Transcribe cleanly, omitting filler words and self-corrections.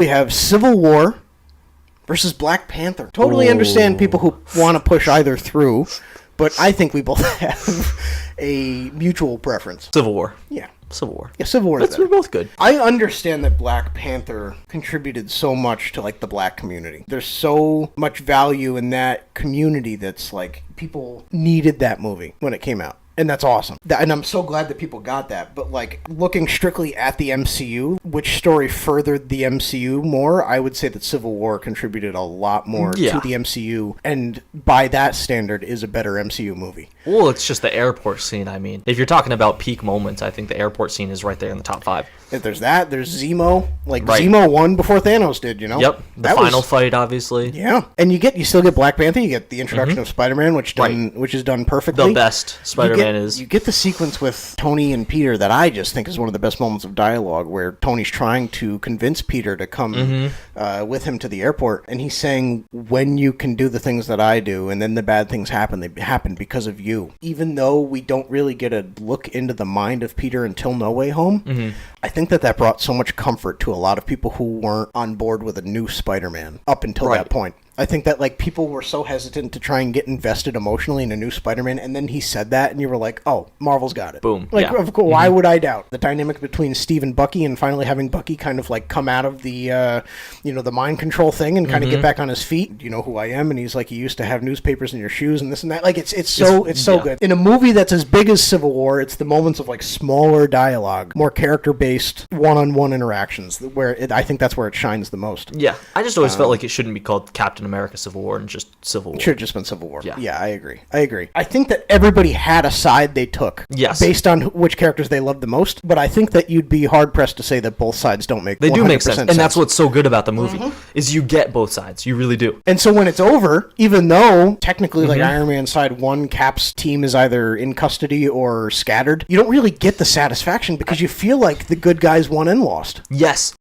We have Civil War versus Black Panther. Totally understand people who want to push either through, but I think we both have a mutual preference. Civil War. Yeah. Civil War. Yeah, Civil War. We're both good. I understand that Black Panther contributed so much to, like, the black community. There's so much value in that community that's, like, people needed that movie when it came out. And that's awesome. And I'm so glad that people got that. But, like, looking strictly at the MCU, which story furthered the MCU more, I would say that Civil War contributed a lot more to the MCU. And by that standard, is a better MCU movie. Well, it's just the airport scene. I mean, if you're talking about peak moments, I think the airport scene is right there in the top 5. If there's that, there's Zemo. Like, Zemo won before Thanos did, you know? Yep. The final fight, obviously. Yeah. And you still get Black Panther. You get the introduction of Spider-Man, which is done perfectly. The best Spider-Man is. You get the sequence with Tony and Peter that I just think is one of the best moments of dialogue, where Tony's trying to convince Peter to come with him to the airport. And he's saying, when you can do the things that I do, and then the bad things happen, they happen because of you. Even though we don't really get a look into the mind of Peter until No Way Home, I think that brought so much comfort to a lot of people who weren't on board with a new Spider-Man up until that point. I think that, like, people were so hesitant to try and get invested emotionally in a new Spider-Man, and then he said that, and you were like, oh, Marvel's got it. Boom. Like, of course, why would I doubt? The dynamic between Steve and Bucky, and finally having Bucky kind of, like, come out of the, the mind control thing and kind of get back on his feet. You know who I am? And he's like, you used to have newspapers in your shoes and this and that. Like, it's so good. In a movie that's as big as Civil War, it's the moments of, like, smaller dialogue, more character-based, one-on-one interactions, where I think that's where it shines the most. Yeah. I just always felt like it shouldn't be called Captain America Civil War and just Civil War. It should have just been Civil War. Yeah, I agree. I think that everybody had a side they took. Yes. Based on which characters they loved the most, but I think that you'd be hard-pressed to say that both sides don't make 100% sense. They do make sense. And that's what's so good about the movie, is you get both sides. You really do. And so when it's over, even though technically, like, Iron Man side 1, Cap's team is either in custody or scattered, you don't really get the satisfaction because you feel like the good guys won and lost. Yes.